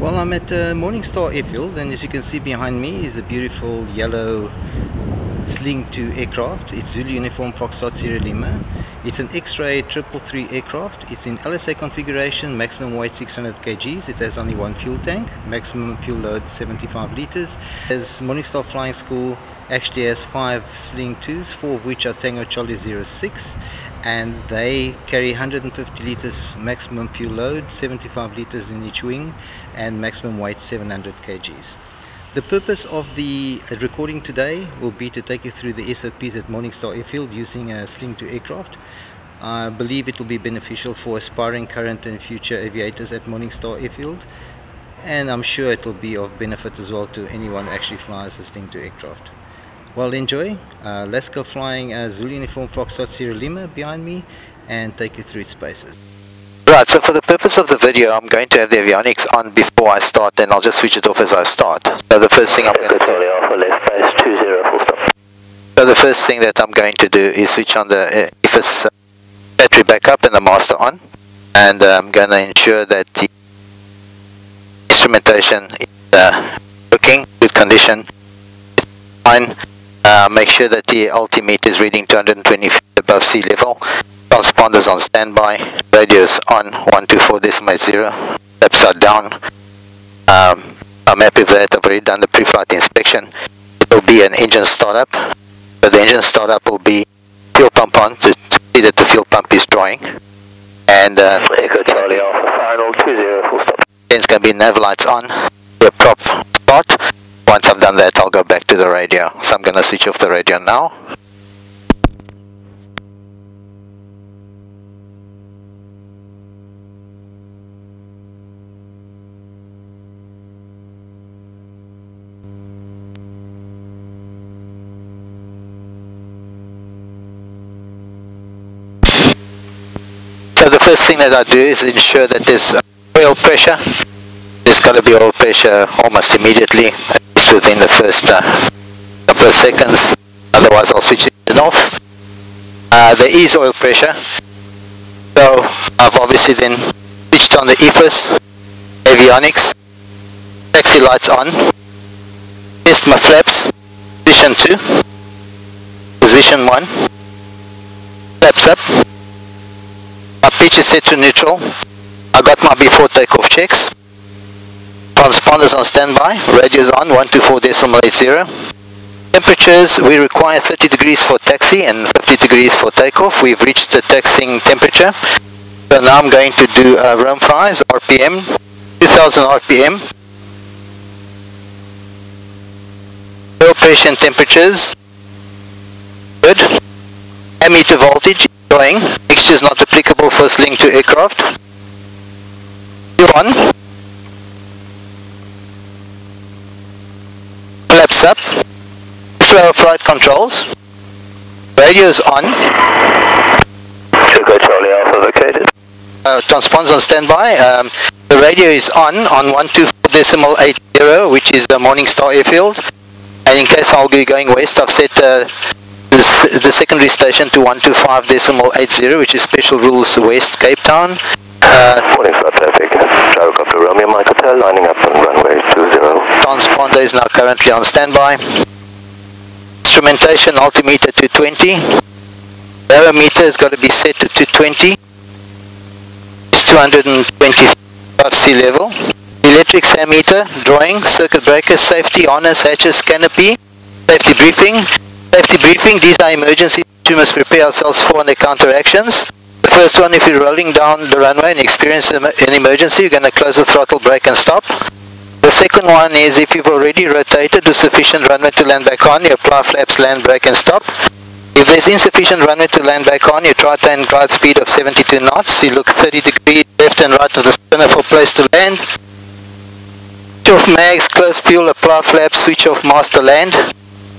Well, I'm at Morningstar Airfield, and as you can see behind me is a beautiful yellow Sling 2 aircraft. It's Zulu Uniform Foxtrot Sierra Lima. It's an X-ray 333 aircraft. It's in LSA configuration, maximum weight 600 kgs. It has only one fuel tank, maximum fuel load 75 liters. As Morningstar Flying School actually has 5 Sling 2s, 4 of which are Tango Charlie 06, and they carry 150 liters maximum fuel load, 75 liters in each wing, and maximum weight 700 kgs. The purpose of the recording today will be to take you through the SOPs at Morningstar Airfield using a Sling 2 aircraft. I believe it will be beneficial for aspiring current and future aviators at Morningstar Airfield, and I'm sure it will be of benefit as well to anyone who actually flies a Sling 2 aircraft. Well, enjoy. Let's go flying Zulu Uniform Foxtrot Sierra Lima behind me and take you through its spaces. Right, so for the purpose of the video, I'm going to have the avionics on before I start, and I'll just switch it off as I start. So the first thing I'm going to do... Alpha, left base 20, full stop. So the first thing that I'm going to do is switch on the EFIS battery backup and the master on, and I'm going to ensure that the instrumentation is working, good condition, fine. Make sure that the altimeter is reading 220 feet above sea level. Transponders on standby, radios on 124.80, flaps down. I'm happy with that. I've already done the pre-flight inspection. It will be an engine startup. So the engine startup will be fuel pump on to see that the fuel pump is drawing. And it's going to be nav lights on, the prop spot. Once I've done that, I'll go back to the radio. So I'm going to switch off the radio now. So the first thing that I do is ensure that there's oil pressure. There's got to be oil pressure almost immediately, at least within the first couple of seconds. Otherwise I'll switch it off. There is oil pressure. So I've obviously then switched on the EFIS, avionics, taxi lights on, test my flaps, position 2, position 1, flaps up. My pitch is set to neutral. I got my before takeoff checks. Transponders on standby. Radios on 124.80. Temperatures, we require 30 degrees for taxi and 50 degrees for takeoff. We've reached the taxiing temperature. So now I'm going to do roam flies, RPM, 2000 RPM. Oil pressure and temperatures. Good. Ammeter voltage. Drawing. Mixture is not applicable for Sling 2 aircraft. On. Flaps up. Flow flight controls. Radios on. Sugar Charlie Alpha vacated. Transponders on standby. The radio is on 124.80, which is the Morningstar Airfield. And in case I'll be going west, I've set the secondary station to 125.80, which is Special Rules West, Cape Town. Morning flight traffic. Gyrocopter Romeo Mike Hotel lining up on runway 20. Transponder is now currently on standby. Instrumentation altimeter 220. Barometer has got to be set to 220. It's 220 above sea level. Electric ammeter, drawing, circuit breakers, safety, harness, hatches, canopy, safety briefing. Safety briefing, these are emergencies we must prepare ourselves for and their counteractions. The first one, if you're rolling down the runway and experience an emergency, you're going to close the throttle, brake and stop. The second one is if you've already rotated to sufficient runway to land back on, you apply flaps, land, brake and stop. If there's insufficient runway to land back on, you try to attain glide speed of 72 knots. You look 30 degrees left and right of the spinner for place to land. Switch off mags, close fuel, apply flaps, switch off master land.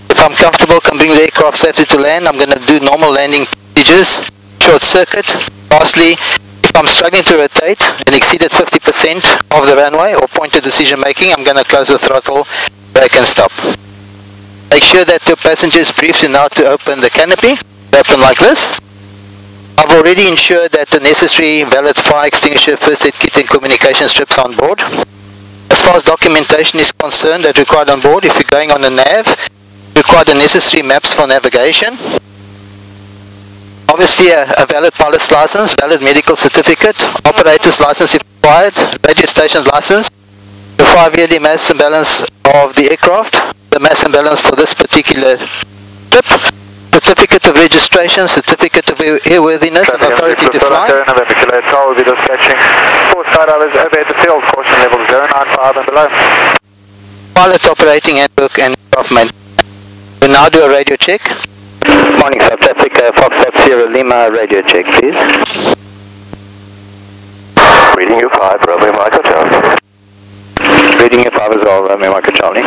If I'm comfortable, can bring the aircraft safely to land, I'm going to do normal landing procedures. Short circuit. Lastly, if I'm struggling to rotate and exceeded 50% of the runway or point to decision making, I'm going to close the throttle, brake and stop. Make sure that your passengers briefed you now to open the canopy. Open like this. I've already ensured that the necessary valid fire extinguisher, first aid kit and communication strips are on board. As far as documentation is concerned that required on board, if you're going on a nav, require the necessary maps for navigation. Obviously a valid pilot's license, valid medical certificate, operator's license if required, radio station license, the 5-yearly mass and balance of the aircraft, the mass and balance for this particular trip, certificate of registration, certificate of airworthiness and authority to fly. November Kilo, toll will be dispatching 4 skydivers overhead the field, caution level 095 and below. Pilot operating handbook and aircraft maintenance. We'll now do a radio check. Morning, South Africa, Foxtrot Sierra Lima, radio check, please. Reading you 5, Romeo Mike Charlie. Reading you 5 as well, Romeo Mike Charlie.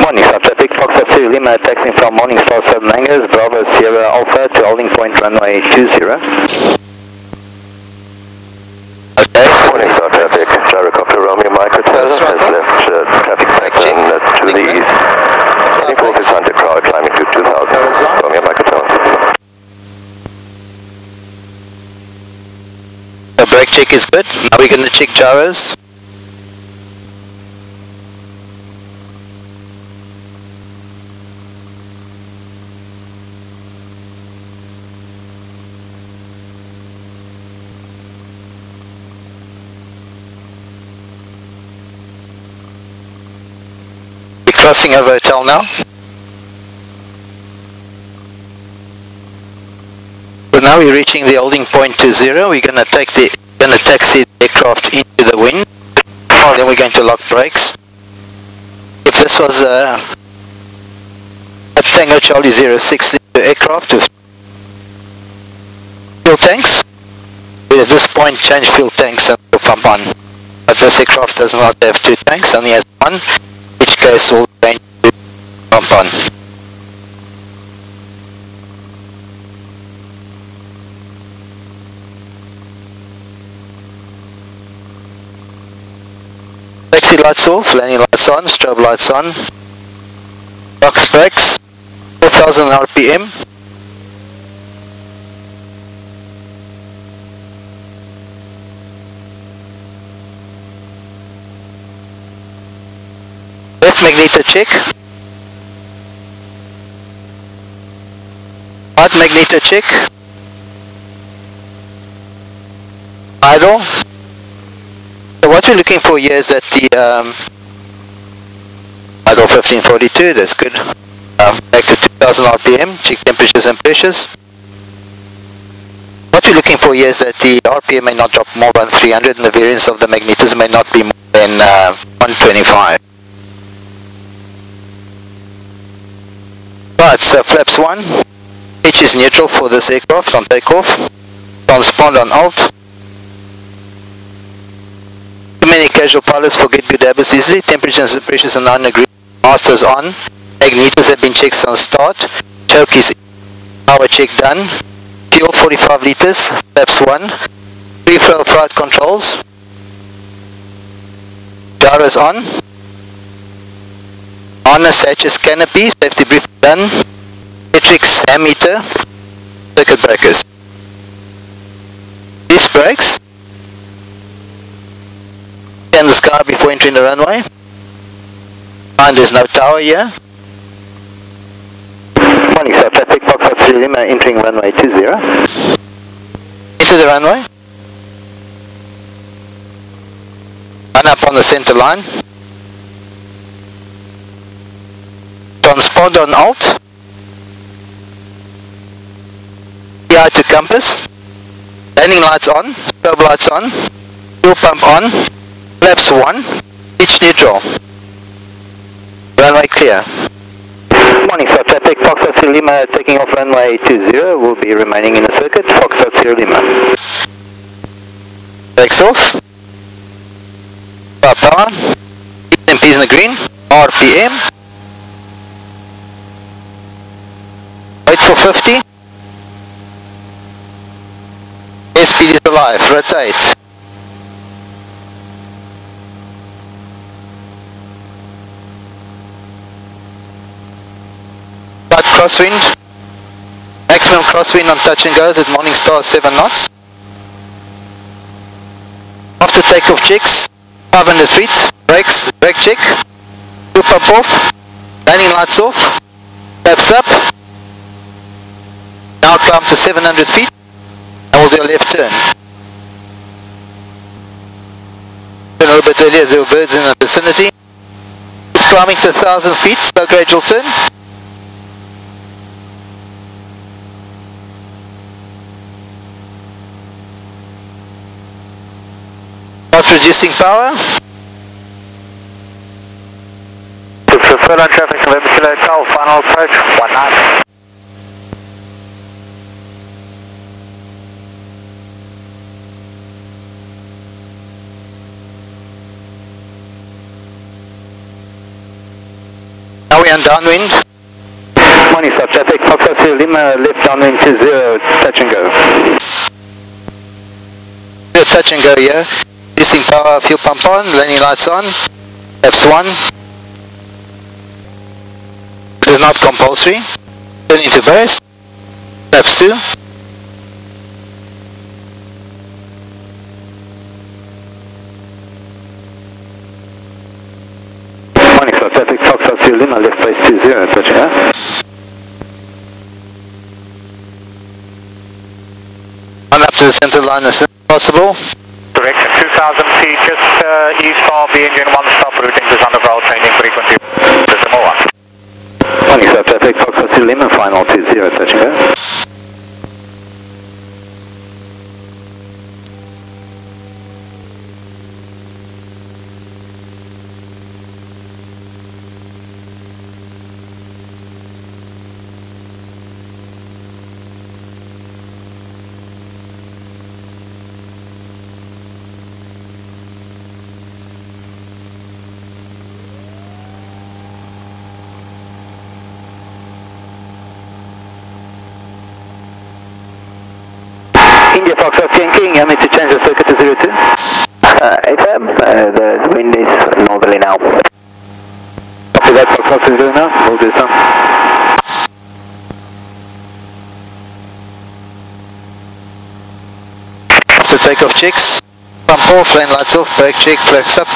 Morning, South Africa, Foxtrot Sierra Lima, taxiing from Morningstar Southern Angers, Bravo Sierra Alpha to holding point runway 20. Okay, so Morning, South Africa, gyrocopter Romeo Mike Hotel has left traffic pattern to the east. Heading for the Santa Crowd, climbing to 2000, Romeo Mike Hotel. the brake check is good. Now we're going to check gyros. Crossing over hotel now. So now we're reaching the holding point to 0. We're going to taxi the aircraft into the wind. Then we're going to lock brakes. If this was a Tango Charlie 06 aircraft with fuel tanks, we at this point change fuel tanks and we'll pump on. But this aircraft does not have 2 tanks, only has 1. In which case we'll change to pump on. Taxi lights off, landing lights on, strobe lights on. Box brakes, 4000 RPM. Left magneto check. Right magneto check. Idle. So what we're looking for here is that the idle 1542, that's good. Back to 2000 RPM, check temperatures and pressures. What we're looking for here is that the RPM may not drop more than 300 and the variance of the magnetos may not be more than 125. Right, so flaps 1, pitch is neutral for this aircraft on takeoff. Transpond on alt. Too many casual pilots forget good habits easily. Temperatures and pressures are 9 degrees. Masters on. Magnetos have been checked on start. Choke is power check done. Fuel 45 liters. Flaps 1. Free flow flight controls. Gyros on. Harness hatches canopy. Safety brief done. Matrix ammeter. Circuit breakers. Disc brakes. Scan the sky before entering the runway. And there's no tower here. Morning, South Pacific, Foxtrot Sierra Lima, entering runway 20. Into the runway. Line up on the center line. Transpond on alt. PI to compass. Landing lights on. Strobe lights on. Fuel pump on. Flaps 1. Pitch neutral. Runway clear. Morning, South Pacific, Foxtrot Sierra Lima, taking off runway 20. Will be remaining in the circuit, Foxtrot Sierra Lima. Brakes off. Power. MPs in the green. RPM. Wait for 50. Airspeed is alive. Rotate. Start crosswind. Maximum crosswind on touch and goes at Morningstar 7 knots. After takeoff checks, 500 feet, brakes, brake check, fuel pump off, landing lights off, flaps up. Now climb to 700 feet and we'll do a left turn. A little bit earlier as there were birds in the vicinity. Climbing to 1,000 feet, slow gradual turn. Start reducing power. Full on traffic, November Kilo Hotel, final approach, 19. Now we're on downwind. Morning, stop traffic, Foxtrot Sierra Lima, left downwind to 0, touch and go. Touch and go here. Reducing power, fuel pump on, landing lights on. Flaps 1. This is not compulsory. Turn into burst. Flaps 2. Morning, stop traffic, Foxtrot Sierra Lima, left base to 0, touch and go. On up to the center line as soon as possible. Direction 2,000 feet, just east of the engine, one stop routing to underground changing frequency. Decimal 1. Morning, stop traffic, Foxtrot Sierra Lima, final to 0, touch and go. India Foxtrot King, you want me to change the circuit to 02? AFAB, the wind is northerly now. Copy that, Foxtrot is doing now, we'll do some. After takeoff checks, pump off, landing lights off, brake check, flaps up.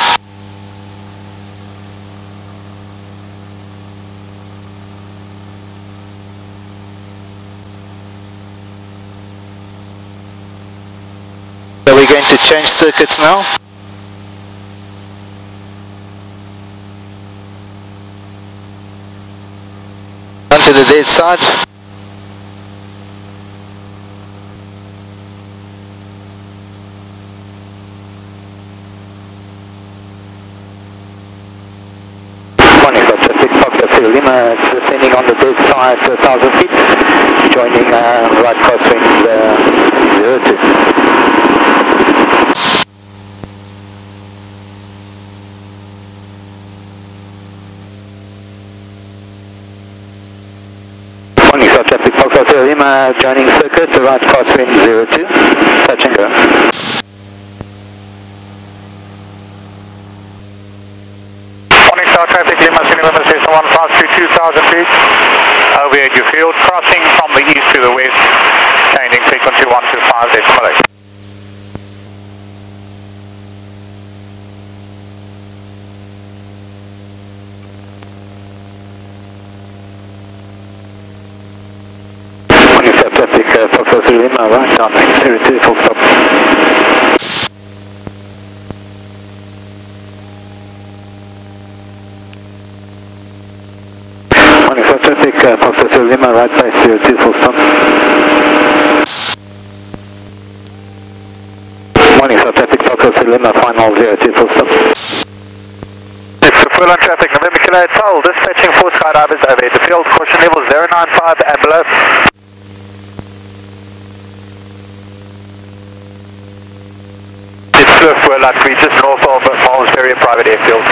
So we're going to change circuits now. Onto the dead side. Morning, stop traffic, Foxtrot Sierra Lima, descending on the dead side to 1,000 feet, joining right crosswind 02. Morning, stop traffic, Foxtrot Sierra Lima, joining circuit to right crosswind 02, touch and go. Morning, Star Traffic, Lima, November Station 1, pass to 2,000 feet. Over at your field, crossing from the east to the west, changing frequency 125.8. Morning, stop traffic, Foxtrot Sierra Lima, right downwind 02, full stop. Morning, stop traffic, Foxtrot Sierra Lima, right base 02, full stop. Morning, stop traffic, Foxtrot Sierra Lima, final 02, full stop. It's the full on traffic, November Kilo Hotel, dispatching 4 skydivers over at the field, caution level 095 and below. It's Swift Whirlite 3, just north of Malmesbury Private Airfield.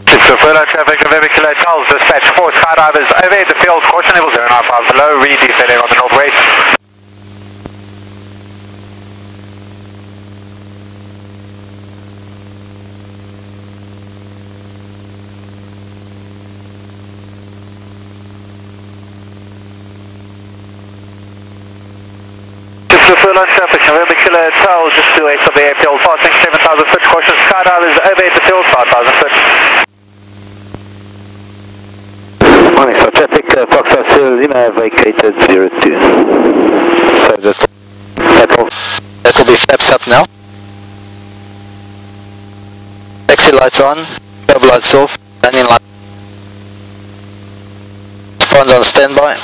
It's the full on traffic, November Kilo Hotel, dispatch 4 skydivers over at the field, caution level 095 below, re-descending on the northwest. Twirl traffic, November Killer Tower, just to east of the airfield, passing 7,000 foot, caution Skydial is over at the field, 5,000 foot. Morning, so traffic, Foxtrot Sierra Lima vacated 02. So that'll be flaps up now. Taxi lights on, curb lights off, landing light. Respond on standby.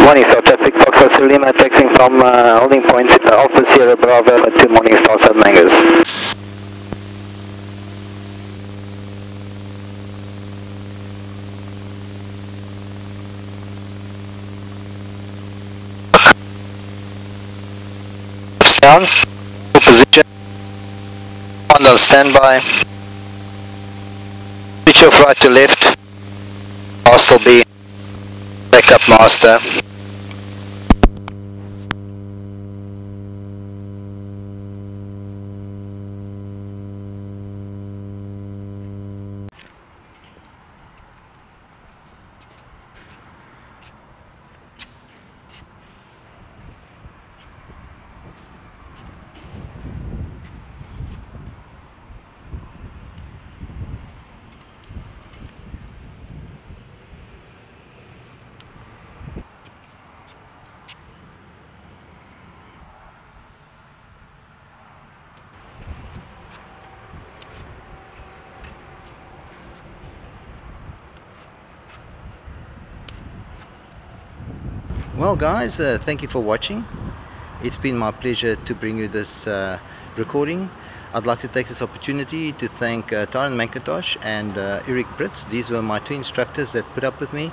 Morning, so traffic, Foxtrot Sierra Lima taxiing from holding point Alpha Sierra Bravo to Morning Star South Mangas. Down, full position, on standby, switch off right to left, mast will be backup master. Well guys, thank you for watching. It's been my pleasure to bring you this recording. I'd like to take this opportunity to thank Tyron McIntosh and Eric Brits. These were my two instructors that put up with me,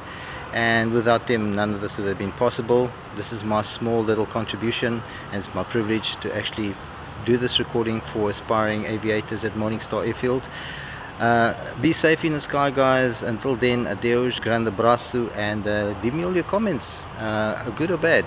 and without them none of this would have been possible. This is my small little contribution, and it's my privilege to actually do this recording for aspiring aviators at Morningstar Airfield. Be safe in the sky, guys. Until then, adeus, grande abraço, and leave me all your comments, good or bad.